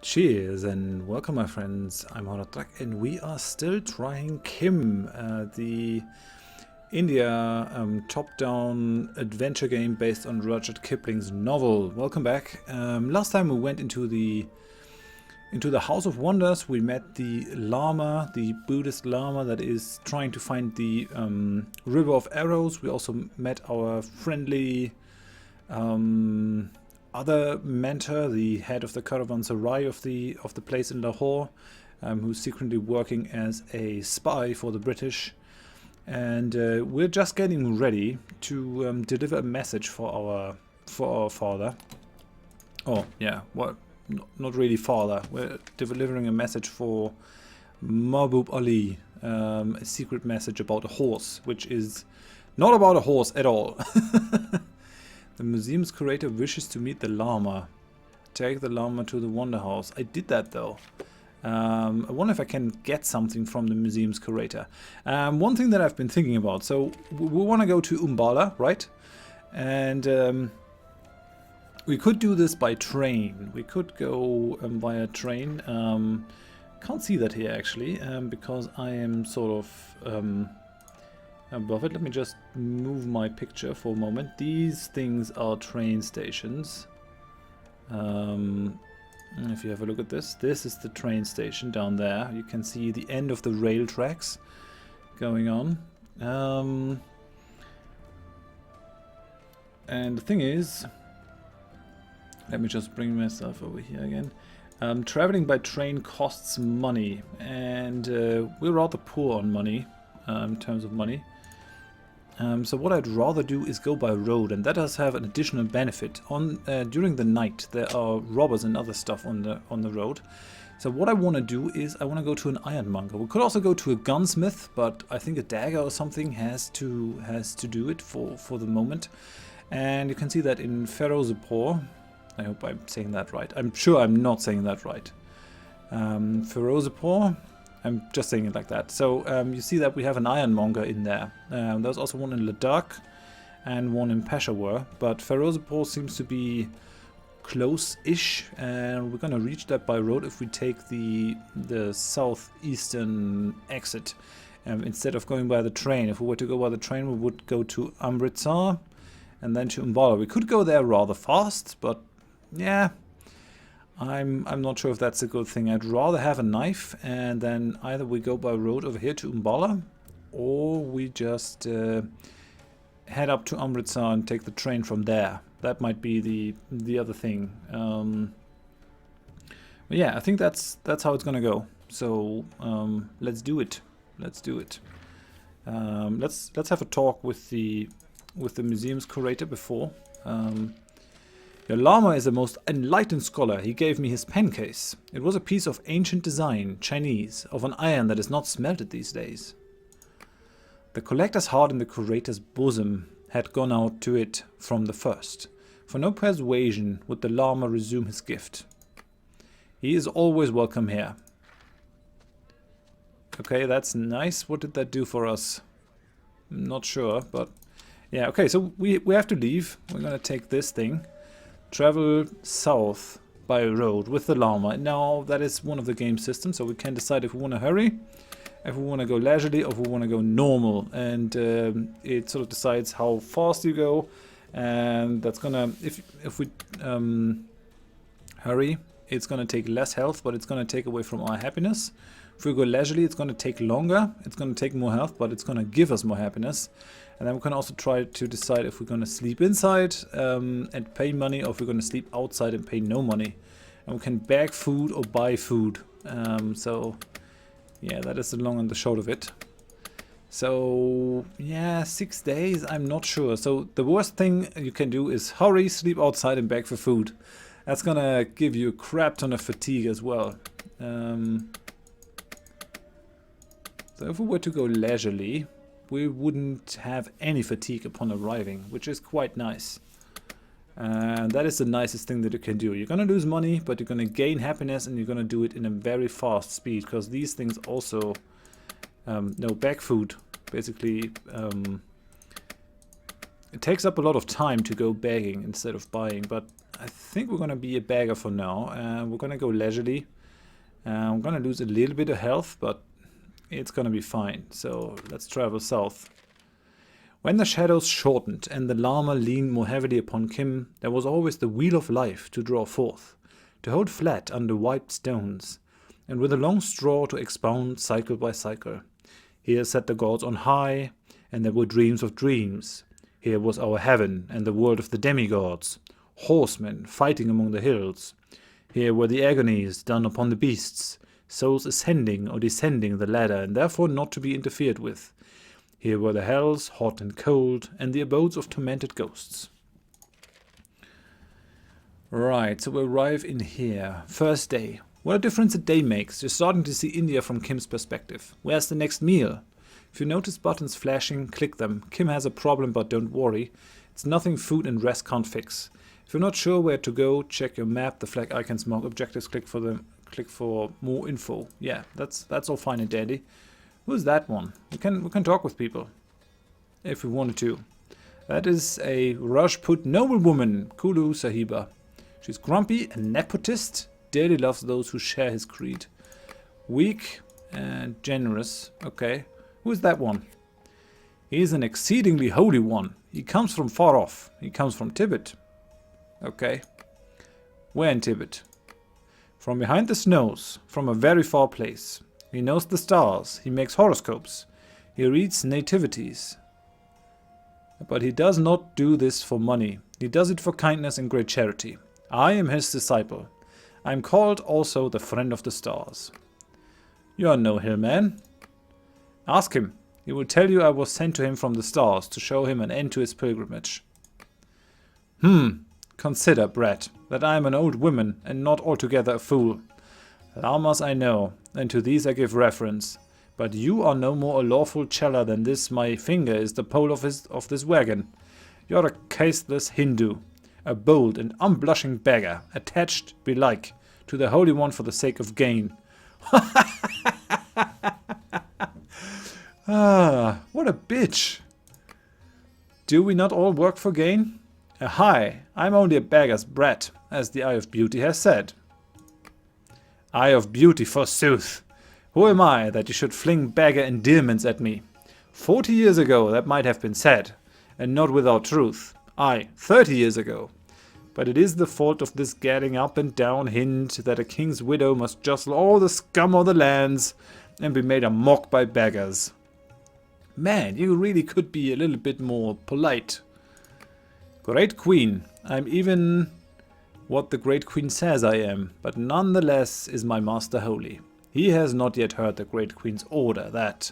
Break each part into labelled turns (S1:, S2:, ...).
S1: Cheers and welcome, my friends. I'm Horath, and we are still trying Kim, the India top-down adventure game based on Rudyard Kipling's novel. Welcome back. Last time we went into the House of Wonders. We met the Lama, the Buddhist Lama that is trying to find the River of Arrows. We also met our friendly other mentor, the head of the caravanserai of the place in Lahore, who's secretly working as a spy for the British. And we're just getting ready to deliver a message for our father. Oh yeah, well, not really father. We're delivering a message for Mahbub Ali, a secret message about a horse, which is not about a horse at all. The museum's curator wishes to meet the Lama. Take the Lama to the Wonder House. I did that though. I wonder if I can get something from the museum's curator. One thing that I've been thinking about. So we want to go to Umbala, right? And we could do this by train. We could go via train. Can't see that here actually, because I am sort of above it. Let me just move my picture for a moment. These things are train stations. If you have a look at this is the train station down there. You can see the end of the rail tracks going on. And the thing is, let me just bring myself over here again. Traveling by train costs money, and we're rather poor on money, in terms of money. So what I'd rather do is go by road, and that does have an additional benefit. During the night there are robbers and other stuff on the road. So what I want to do is I want to go to an ironmonger. We could also go to a gunsmith, but I think a dagger or something has to do it for the moment. And you can see that in Ferozepur. I hope I'm saying that right. I'm sure I'm not saying that right. Ferozepur. I'm just saying it like that. So you see that we have an ironmonger in there. There's also one in Drak and one in Peshawar. But Ferozepur seems to be close-ish, and we're gonna reach that by road if we take the southeastern exit instead of going by the train. If we were to go by the train, we would go to Amritsar and then to Umbala. We could go there rather fast, but yeah. I'm not sure if that's a good thing. I'd rather have a knife, and then either we go by road over here to Umbala, or we just head up to Amritsar and take the train from there. That might be the other thing. But yeah, I think that's how it's gonna go. So let's do it. Let's do it. Let's have a talk with the museum's curator before. Your Lama is a most enlightened scholar. He gave me his pen case. It was a piece of ancient design, Chinese, of an iron that is not smelted these days. The collector's heart in the curator's bosom had gone out to it from the first. For no persuasion would the Lama resume his gift. He is always welcome here. Okay, that's nice. What did that do for us? I'm not sure, but yeah, okay, so we have to leave. We're gonna take this thing. Travel south by road with the Lama. Now that is one of the game systems, so we can decide if we want to hurry, if we want to go leisurely, or if we want to go normal. And it sort of decides how fast you go, and that's gonna, if we hurry, it's gonna take less health, but it's gonna take away from our happiness. If we go leisurely, it's gonna take longer, it's gonna take more health, but it's gonna give us more happiness. And then we can also try to decide if we're going to sleep inside and pay money, or if we're going to sleep outside and pay no money. And we can bag food or buy food. So yeah, that is the long and the short of it. So yeah, 6 days, I'm not sure. So the worst thing you can do is hurry, sleep outside and beg for food. That's going to give you a crap ton of fatigue as well. So if we were to go leisurely, we wouldn't have any fatigue upon arriving, which is quite nice. And that is the nicest thing that you can do. You're gonna lose money, but you're gonna gain happiness, and you're gonna do it in a very fast speed, because these things also bag food basically it takes up a lot of time to go begging instead of buying. But I think we're gonna be a beggar for now. We're gonna go leisurely. I'm gonna lose a little bit of health, but it's gonna be fine. So let's travel south. When the shadows shortened and the llama leaned more heavily upon Kim, there was always the wheel of life to draw forth, to hold flat under white stones, and with a long straw to expound cycle by cycle. Here sat the gods on high, and there were dreams of dreams. Here was our heaven and the world of the demigods, horsemen fighting among the hills. Here were the agonies done upon the beasts, souls ascending or descending the ladder and therefore not to be interfered with. Here were the hells, hot and cold, and the abodes of tormented ghosts. Right, so we arrive in here. First day. What a difference a day makes. You're starting to see India from Kim's perspective. Where's the next meal? If you notice buttons flashing, click them. Kim has a problem, but don't worry. It's nothing food and rest can't fix. If you're not sure where to go, check your map. The flag icons mark objectives. Click for them. Click for more info. Yeah, that's all fine and dandy. Who's that one? We can talk with people if we wanted to. That is a Rajput noblewoman, Kulu Sahiba. She's grumpy and nepotist. Dearly loves those who share his creed. Weak and generous. Okay. Who is that one? He is an exceedingly holy one. He comes from far off. He comes from Tibet. Okay. Where in Tibet? From behind the snows. From a very far place. He knows the stars. He makes horoscopes. He reads nativities. But he does not do this for money. He does it for kindness and great charity. I am his disciple. I am called also the friend of the stars. You are no hill man. Ask him. He will tell you I was sent to him from the stars to show him an end to his pilgrimage. Consider, brat, that I am an old woman and not altogether a fool. Lamas I know, and to these I give reference. But you are no more a lawful chela than this my finger is the pole of this wagon. You are a casteless Hindu, a bold and unblushing beggar, attached, belike, to the Holy One for the sake of gain. What a bitch. Do we not all work for gain? Aye, I'm only a beggar's brat, as the Eye of Beauty has said. Eye of Beauty, forsooth! Who am I that you should fling beggar endearments at me? 40 years ago that might have been said, and not without truth. Aye, 30 years ago. But it is the fault of this getting up and down Hind that a king's widow must jostle all the scum of the lands and be made a mock by beggars. Man, you really could be a little bit more polite. Great Queen, I'm even what the Great Queen says I am, but nonetheless is my master holy. He has not yet heard the Great Queen's order that...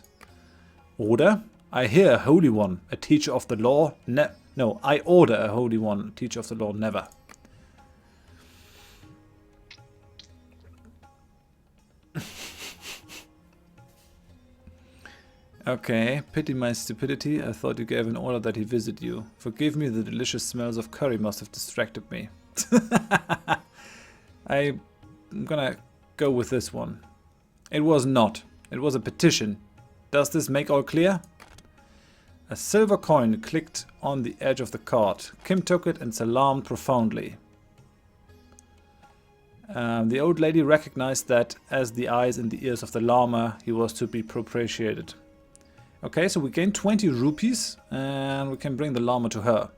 S1: Order? I hear a holy one, a teacher of the law, no, I order a holy one, a teacher of the law, never. Okay, pity my stupidity. I thought you gave an order that he visit you. Forgive me, the delicious smells of curry must have distracted me. I'm gonna go with this one. It was not. It was a petition. Does this make all clear? A silver coin clicked on the edge of the card. Kim took it and salaamed profoundly. The old lady recognized that as the eyes and the ears of the llama, he was to be propitiated. Okay, so we gain 20 rupees and we can bring the llama to her.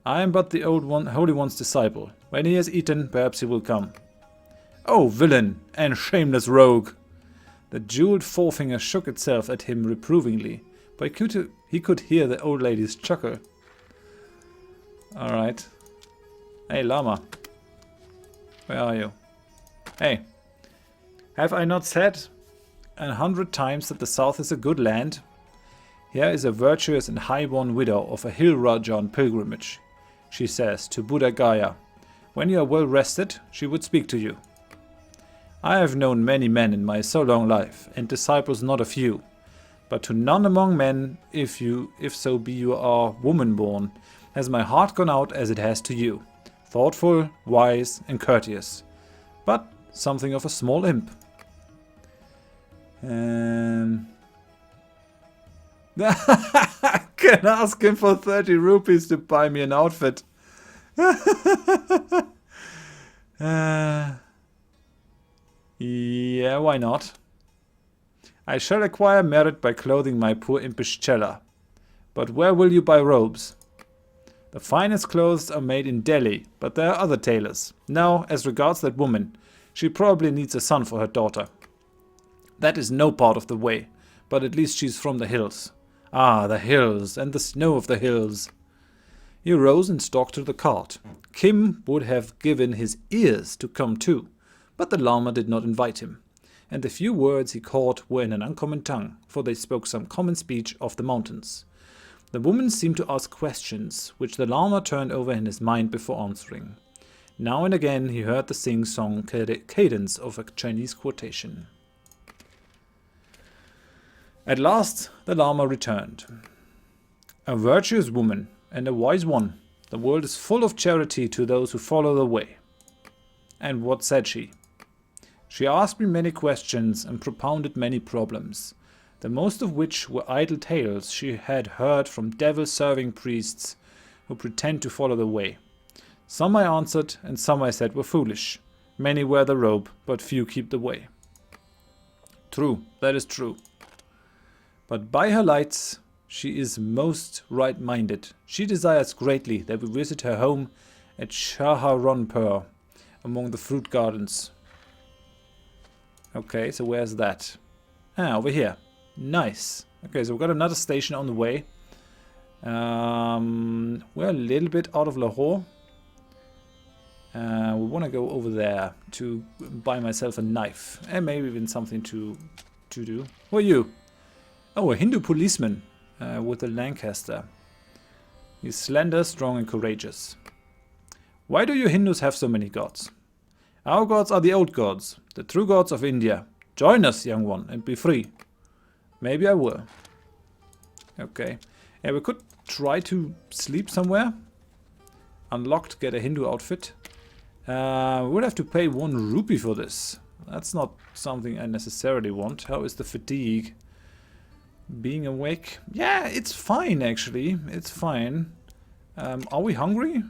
S1: I am but the Holy One's disciple. When he has eaten, perhaps he will come. Oh, villain and shameless rogue! The jeweled forefinger shook itself at him reprovingly, but he could hear the old lady's chuckle. Alright. Hey, llama. Where are you? Hey. Have I not said 100 times that the south is a good land? Here is a virtuous and high-born widow of a hill Raja on pilgrimage. She says to Buddha Gaya, when you are well rested, she would speak to you. I have known many men in my so long life, and disciples not a few. But to none among men, if so be you are woman-born, has my heart gone out as it has to you. Thoughtful, wise, and courteous. But something of a small imp. Can ask him for 30 rupees to buy me an outfit. Yeah, why not? I shall acquire merit by clothing my poor impish cellar. But where will you buy robes? The finest clothes are made in Delhi, but there are other tailors. Now, as regards that woman, she probably needs a son for her daughter. That is no part of the way, but at least she's from the hills. Ah, the hills, and the snow of the hills. He rose and stalked to the cart. Kim would have given his ears to come too, but the llama did not invite him, and the few words he caught were in an uncommon tongue, for they spoke some common speech of the mountains. The woman seemed to ask questions, which the llama turned over in his mind before answering. Now and again he heard the sing-song cadence of a Chinese quotation. At last the llama returned. A virtuous woman, and a wise one. The world is full of charity to those who follow the way. And what said she? She asked me many questions and propounded many problems, the most of which were idle tales she had heard from devil-serving priests who pretend to follow the way. Some I answered, and some I said were foolish. Many wear the robe, but few keep the way. True, that is true. But by her lights she is most right-minded. She desires greatly that we visit her home at Saharanpur, among the fruit gardens. Okay, so where's that? Ah, over here. Nice. Okay, so we've got another station on the way. We're a little bit out of Lahore. We want to go over there to buy myself a knife. And maybe even something to do. Who are you? Oh, a Hindu policeman with a Lancaster. He's slender, strong and courageous. Why do you Hindus have so many gods? Our gods are the old gods, the true gods of India. Join us, young one, and be free. Maybe I will. Okay. Yeah, we could try to sleep somewhere. Unlocked, get a Hindu outfit. We would have to pay 1 rupee for this. That's not something I necessarily want. How is the fatigue? Being awake? Yeah, it's fine actually. It's fine. Are we hungry?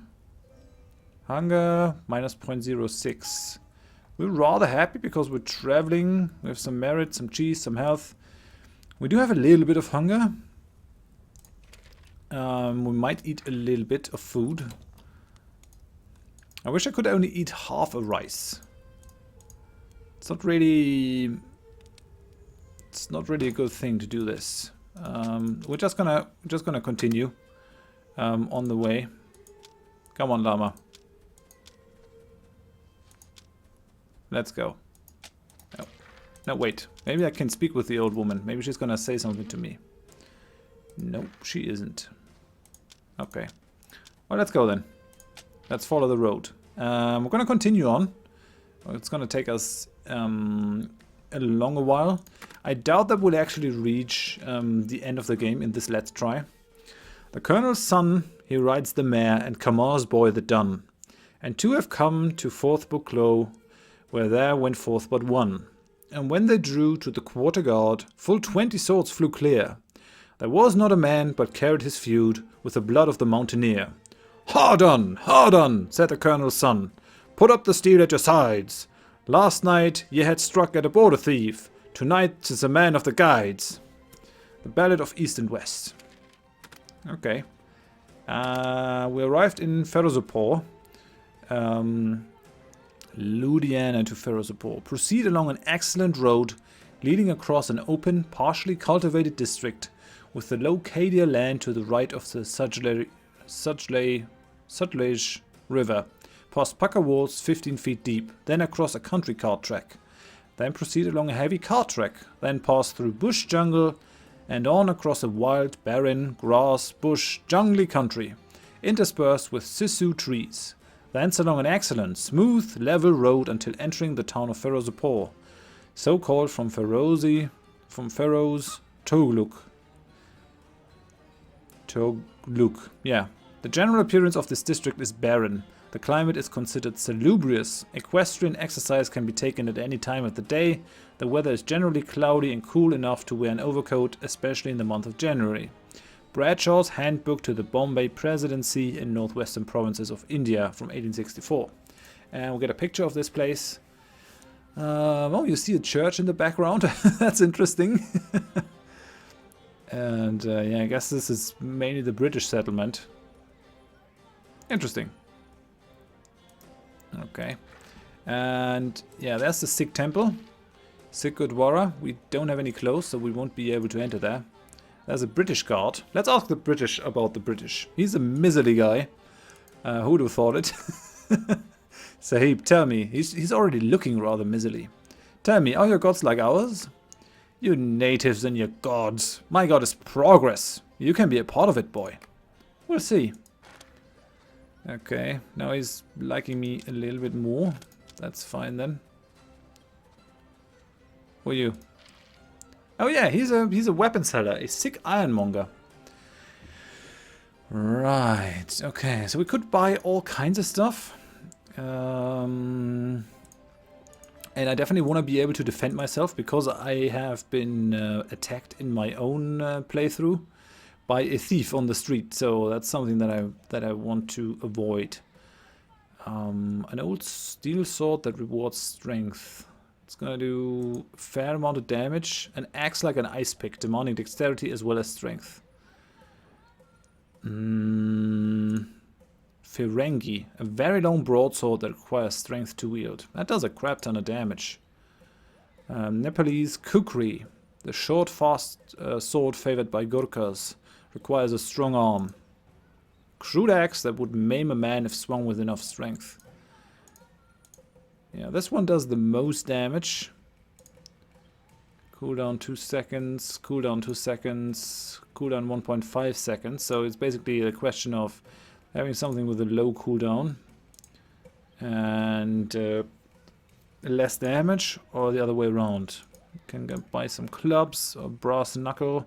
S1: Hunger minus 0.06. We're rather happy because we're traveling. We have some merit, some cheese, some health. We do have a little bit of hunger. We might eat a little bit of food. I wish I could only eat half a rice. It's not really a good thing to do this. We're just gonna continue on the way. Come on, llama. Let's go. No. No, wait. Maybe I can speak with the old woman. Maybe she's gonna say something to me. Nope, she isn't. Okay. Well, let's go then. Let's follow the road. We're gonna continue on. It's gonna take us a longer while. I doubt that we'll actually reach the end of the game in this Let's Try. The Colonel's son, he rides the mare, and Kamar's boy the dun. And 2 have come to Forth Bucklow, where there went forth but 1. And when they drew to the quarter guard, full 20 swords flew clear. There was not a man but carried his feud with the blood of the mountaineer. Hard on, said the Colonel's son. Put up the steel at your sides. Last night ye had struck at a border thief. Tonight 'tis a man of the guides. The Ballad of East and West. Okay. We arrived in Ferozepur. Ludhiana to Ferozepur. Proceed along an excellent road leading across an open, partially cultivated district with the low Cadia land to the right of the Sutlej River, past pucker walls 15 feet deep, then across a country cart track. Then proceed along a heavy cart track, then pass through bush jungle and on across a wild, barren, grass, bush, jungly country, interspersed with sisu trees. Thence along an excellent, smooth, level road until entering the town of Ferozepur, so called from Feroz Togluk. Yeah. The general appearance of this district is barren. The climate is considered salubrious. Equestrian exercise can be taken at any time of the day. The weather is generally cloudy and cool enough to wear an overcoat, especially in the month of January. Bradshaw's Handbook to the Bombay Presidency in Northwestern Provinces of India from 1864. And we'll get a picture of this place. Oh, you see a church in the background. That's interesting. And yeah, I guess this is mainly the British settlement. Interesting. Okay. And yeah, there's the Sikh temple. Sikh Gurdwara. We don't have any clothes, so we won't be able to enter there. There's a British guard. Let's ask the British about the British. He's a miserly guy. Who would have thought it? Sahib, tell me. He's already looking rather miserly. Tell me, are your gods like ours? You natives and your gods. My god is progress. You can be a part of it, boy. We'll see. Okay, now he's liking me a little bit more. That's fine then. Who are you? Oh yeah, he's a weapon seller, a Sikh ironmonger. Right, okay, so we could buy all kinds of stuff. And I definitely want to be able to defend myself because I have been attacked in my own playthrough by a thief on the street. So that's something that I want to avoid. An old steel sword that rewards strength. It's gonna do a fair amount of damage. An axe like an ice pick, demanding dexterity as well as strength. Ferengi, a very long broadsword that requires strength to wield. That does a crap ton of damage. Nepalese kukri, the short, fast sword favored by Gurkhas, requires a strong arm. Crude axe that would maim a man if swung with enough strength. Yeah, this one does the most damage. Cooldown 2 seconds, cooldown 2 seconds, cooldown 1.5 seconds. So it's basically a question of having something with a low cooldown and less damage, or the other way around. You can go buy some clubs or brass knuckle.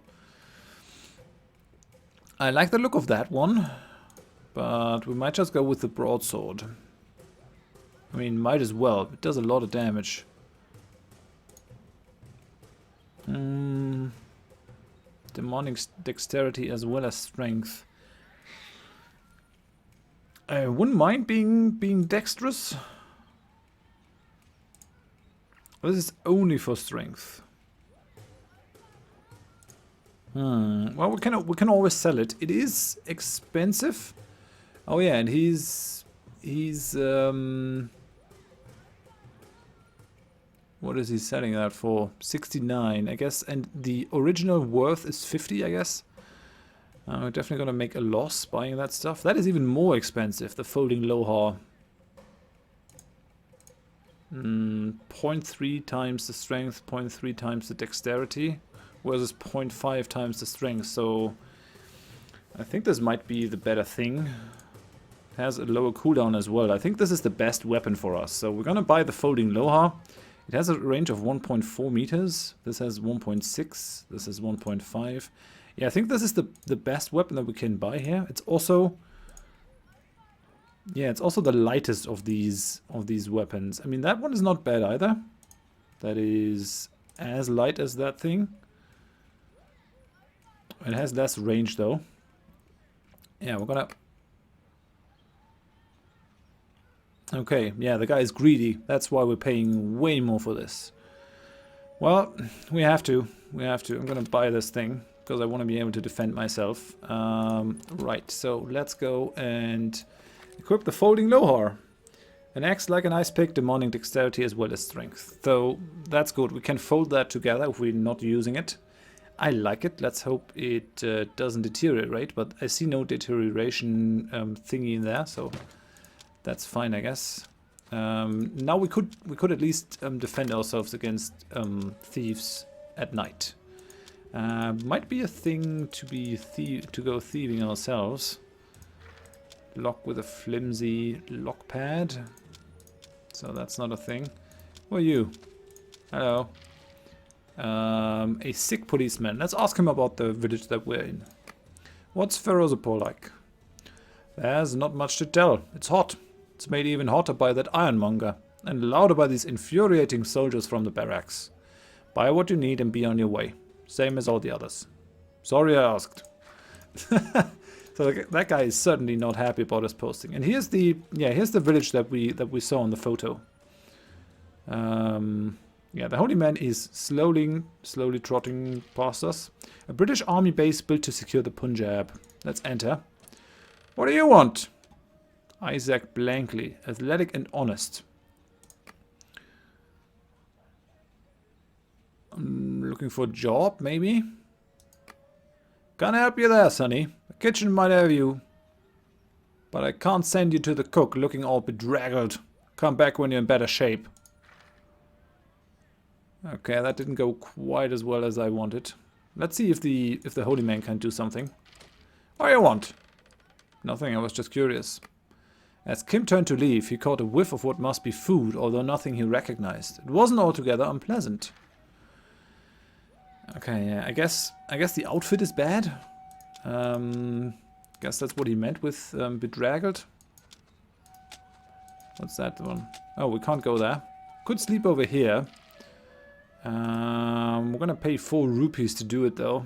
S1: I like the look of that one, but we might just go with the broadsword. I mean, might as well. It does a lot of damage. Demonic dexterity as well as strength. I wouldn't mind being dexterous. This is only for strength. Well, we can always sell it. It is expensive. Oh yeah, and he's what is he selling that for? 69, I guess, and the original worth is 50, I guess. We're definitely gonna make a loss buying that stuff. That is even more expensive, the folding Lohar. 0.3 times the strength, 0.3 times the dexterity, versus 0.5 times the strength, so I think this might be the better thing. It has a lower cooldown as well. I think this is the best weapon for us, so we're gonna buy the folding Lohar. It has a range of 1.4 meters. This has 1.6. This is 1.5. Yeah, I think this is the best weapon that we can buy here. It's also, yeah, it's also the lightest of these weapons. I mean, that one is not bad either. That is as light as that thing. It has less range though. Yeah, we're gonna. Okay, yeah, the guy is greedy. That's why we're paying way more for this. Well, we have to. I'm gonna buy this thing because I want to be able to defend myself. Right, so let's go and equip the folding Lohar. An axe like an ice pick, demanding dexterity as well as strength. So that's good. We can fold that together if we're not using it. I like it. Let's hope it doesn't deteriorate, but I see no deterioration thingy in there, so that's fine, I guess. Now we could at least defend ourselves against thieves at night. Might be a thing to go thieving ourselves. Lock with a flimsy lock pad. So that's not a thing. Who are you? Hello. A sick policeman. Let's ask him about the village that we're in. What's Ferozepur like? There's not much to tell. It's hot. It's made even hotter by that ironmonger, and louder by these infuriating soldiers from the barracks. Buy what you need and be on your way. Same as all the others. Sorry I asked. So that guy is certainly not happy about his posting. And here's the village that we saw in the photo. Yeah, the holy man is slowly trotting past us. A British army base built to secure the Punjab. Let's enter. What do you want? Isaac blankly, athletic and honest. I'm looking for a job, maybe? Can't help you there, sonny. The kitchen might have you. But I can't send you to the cook looking all bedraggled. Come back when you're in better shape. Okay, that didn't go quite as well as I wanted. Let's see if the holy man can do something. What do you want? Nothing, I was just curious. As Kim turned to leave, he caught a whiff of what must be food, although nothing he recognized. It wasn't altogether unpleasant. Okay, yeah, I guess the outfit is bad. Guess that's what he meant with bedraggled. What's that one? Oh, we can't go there. Could sleep over here. We're gonna pay 4 rupees to do it though.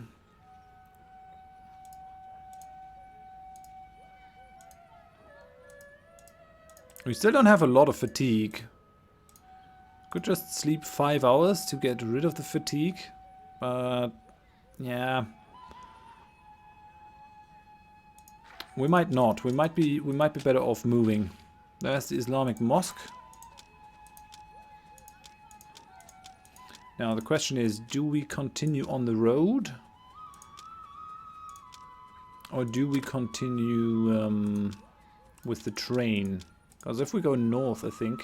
S1: We still don't have a lot of fatigue. Could just sleep 5 hours to get rid of the fatigue. But yeah. We might not. We might be better off moving. There's the Islamic mosque. Now the question is, do we continue on the road? Or do we continue with the train? Because if we go north, I think,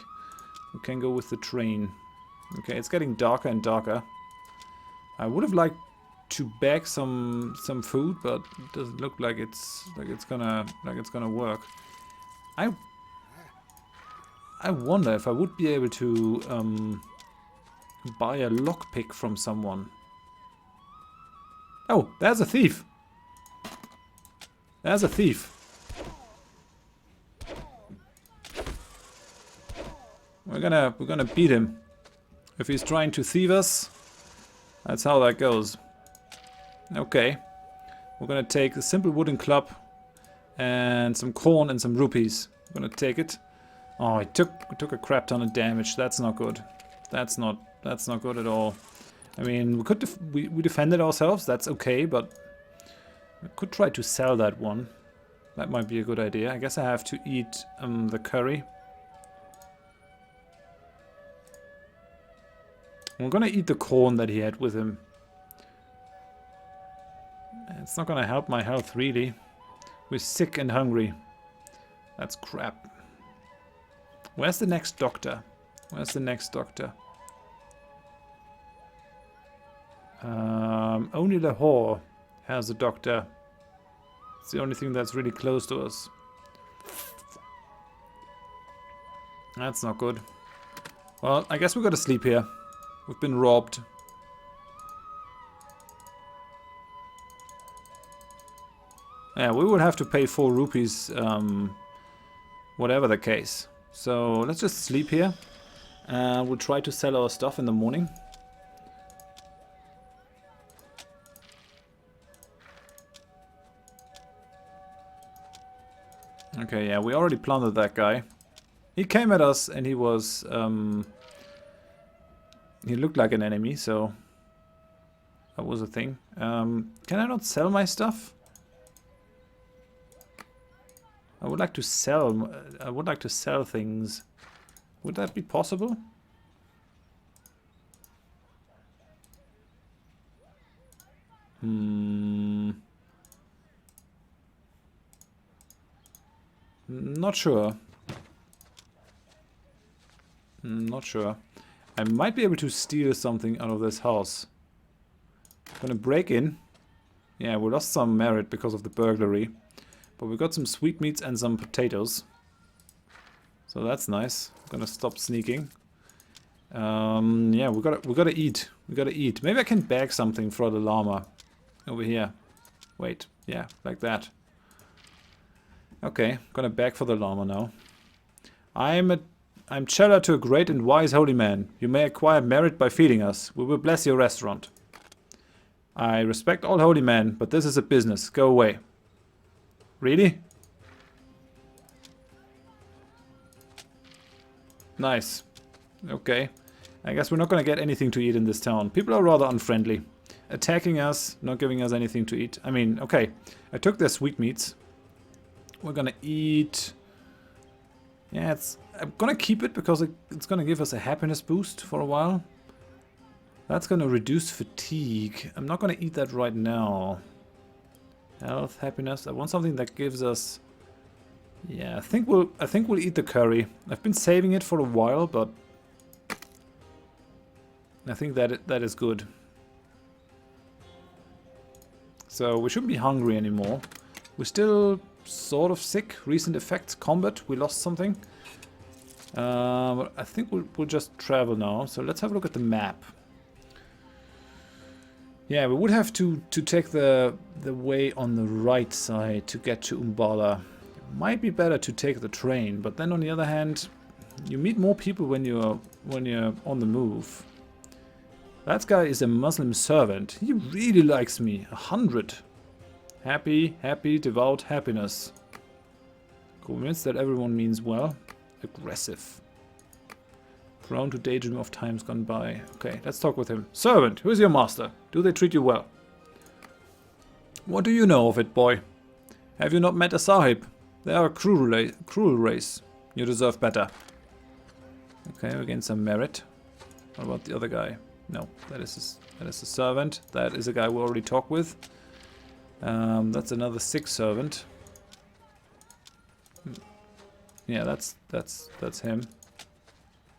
S1: we can go with the train. Okay, it's getting darker and darker. I would have liked to bag some food, but it doesn't look like it's gonna work. I wonder if I would be able to buy a lockpick from someone. Oh, there's a thief. There's a thief. We're gonna beat him. If he's trying to thieve us, that's how that goes. Okay. We're gonna take a simple wooden club and some corn and some rupees. We're gonna take it. Oh, it took a crap ton of damage. That's not good. That's not good at all. I mean, we could we defended ourselves. That's okay, but we could try to sell that one. That might be a good idea. I guess I have to eat the curry. We're gonna eat the corn that he had with him. It's not gonna help my health really. We're sick and hungry. That's crap. Where's the next doctor? Where's the next doctor? Only Lahore has a doctor. It's the only thing that's really close to us. That's not good. Well, I guess we gotta sleep here. We've been robbed. Yeah, we would have to pay 4 rupees, whatever the case. So let's just sleep here. We'll try to sell our stuff in the morning. Okay, yeah, we already plundered that guy. He came at us and he was, he looked like an enemy, so that was a thing. Can I not sell my stuff? I would like to sell things. Would that be possible? Not sure. Not sure. I might be able to steal something out of this house. I'm gonna break in. Yeah, we lost some merit because of the burglary. But we got some sweetmeats and some potatoes. So that's nice. I'm gonna stop sneaking. Yeah, we gotta eat. We gotta eat. Maybe I can bag something for the llama. Over here. Wait, yeah, like that. Okay, gonna beg for the llama now. I'm Chella to a great and wise holy man. You may acquire merit by feeding us. We will bless your restaurant. I respect all holy men, but this is a business. Go away. Really? Nice. Okay. I guess we're not gonna get anything to eat in this town. People are rather unfriendly. Attacking us, not giving us anything to eat. I mean, okay. I took their sweetmeats. We're gonna eat... Yeah, I'm gonna keep it because it's gonna give us a happiness boost for a while. That's gonna reduce fatigue. I'm not gonna eat that right now. Health, happiness. I want something that gives us... Yeah, I think we'll eat the curry. I've been saving it for a while, but I think that is good. So we shouldn't be hungry anymore. We're still sort of sick. Recent effects, combat. We lost something. But I think we'll just travel now. So let's have a look at the map. Yeah, we would have to take the way on the right side to get to Umbala. Might be better to take the train, but then on the other hand, you meet more people when you're on the move. That guy is a Muslim servant. He really likes me. 100. Happy, happy, devout happiness. Convinced that everyone means well. Aggressive. Prone to daydream of times gone by. Okay, let's talk with him. Servant, who is your master? Do they treat you well? What do you know of it, boy? Have you not met a sahib? They are a cruel race. You deserve better. Okay, we gain some merit. What about the other guy? No, that is a servant. That is a guy we already talked with. That's another sick servant. Yeah, that's him.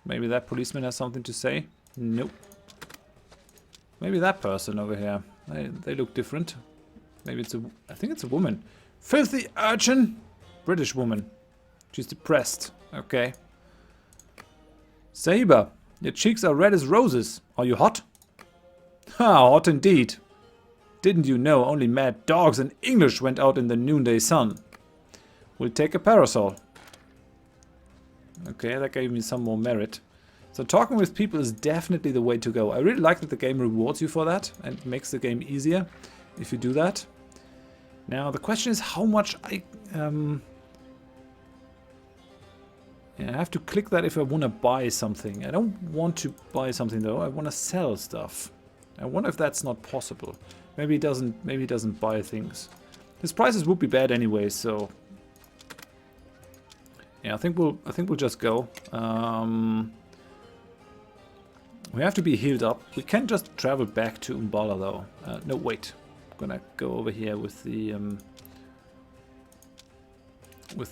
S1: Maybe that policeman has something to say. Nope. Maybe that person over here. They look different. Maybe I think it's a woman. Filthy urchin! British woman. She's depressed. Okay. Saber, your cheeks are red as roses. Are you hot? Ha, hot indeed. Didn't you know only mad dogs and English went out in the noonday sun? We'll take a parasol. Okay, that gave me some more merit. So talking with people is definitely the way to go. I really like that the game rewards you for that and makes the game easier if you do that. Now the question is how much I have to click that if I want to buy something. I don't want to buy something though. I want to sell stuff. I wonder if that's not possible. Maybe he doesn't buy things. His prices would be bad anyway, so yeah, I think we'll just go. We have to be healed up. We can't just travel back to Umbala though. No, wait. I'm gonna go over here with the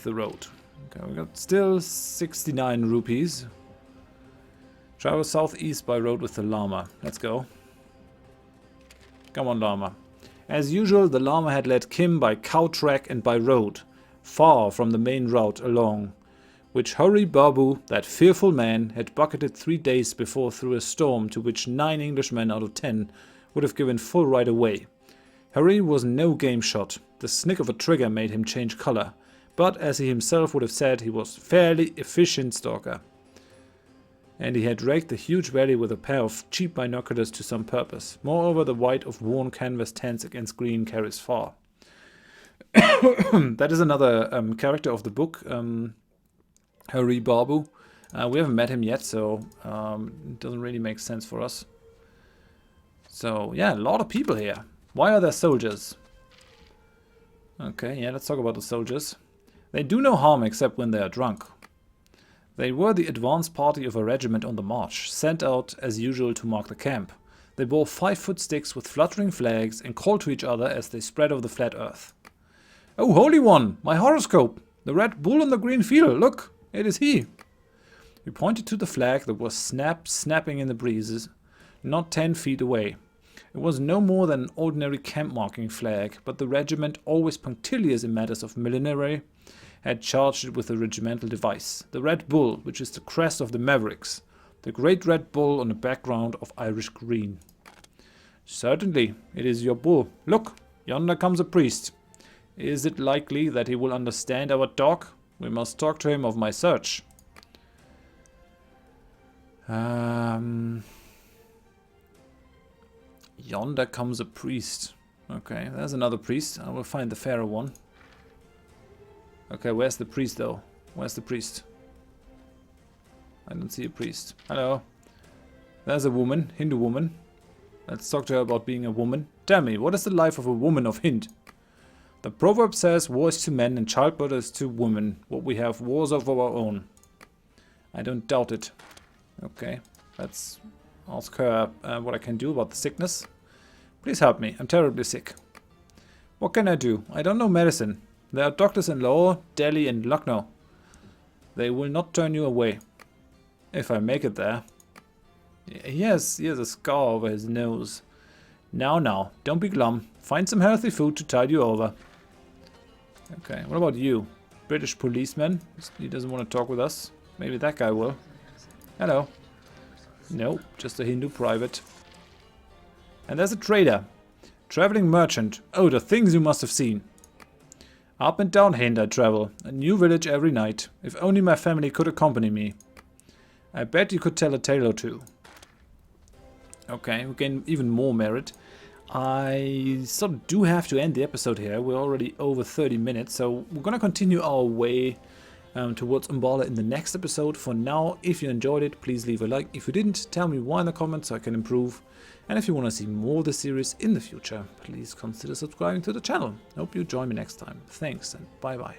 S1: road. Okay, we got still 69 rupees. Travel southeast by road with the llama. Let's go. Come on, llama. As usual, the llama had led Kim by cow track and by road, far from the main route along, which Hari Babu, that fearful man, had bucketed 3 days before through a storm to which 9 Englishmen out of 10 would have given full right away. Hari was no game shot. The snick of a trigger made him change colour, but as he himself would have said, he was fairly efficient stalker. And he had raked the huge valley with a pair of cheap binoculars to some purpose. Moreover, the white of worn canvas tents against green carries far. That is another character of the book, Hari Babu. We haven't met him yet, so it doesn't really make sense for us. So, yeah, a lot of people here. Why are there soldiers? Okay, yeah, let's talk about the soldiers. They do no harm except when they are drunk. They were the advance party of a regiment on the march, sent out as usual to mark the camp. They bore 5-foot sticks with fluttering flags and called to each other as they spread over the flat earth. "Oh, Holy One, my horoscope! The red bull on the green field, look! It is he!" He pointed to the flag that was snapping in the breezes, not 10 feet away. It was no more than an ordinary camp-marking flag, but the regiment, always punctilious in matters of millinery, had charged it with the regimental device, the Red Bull, which is the crest of the Mavericks, the great red bull on a background of Irish green. "Certainly, it is your bull. Look, yonder comes a priest. Is it likely that he will understand our talk? We must talk to him of my search." Yonder comes a priest. Okay, there's another priest. I will find the fairer one. Okay, where's the priest though? Where's the priest? I don't see a priest. Hello. There's a woman, Hindu woman. Let's talk to her about being a woman. Tell me, what is the life of a woman of Hind? The proverb says war is to men and childbirth is to women. What we have, wars of our own. I don't doubt it. Okay, let's ask her what I can do about the sickness. Please help me, I'm terribly sick. What can I do? I don't know medicine. There are doctors in Lahore, Delhi and Lucknow. They will not turn you away. If I make it there. He has a scar over his nose. Now, don't be glum. Find some healthy food to tide you over. Okay, what about you? British policeman? He doesn't want to talk with us. Maybe that guy will. Hello. No, just a Hindu private. And there's a trader. Traveling merchant. Oh, the things you must have seen. Up and down Hind I travel. A new village every night. If only my family could accompany me. I bet you could tell a tale or two. Okay, we gain even more merit. I sort of do have to end the episode here. We're already over 30 minutes, so we're going to continue our way towards Umbala in the next episode. For now, if you enjoyed it, please leave a like. If you didn't, tell me why in the comments so I can improve. And if you want to see more of the series in the future, please consider subscribing to the channel. Hope you join me next time. Thanks and bye bye.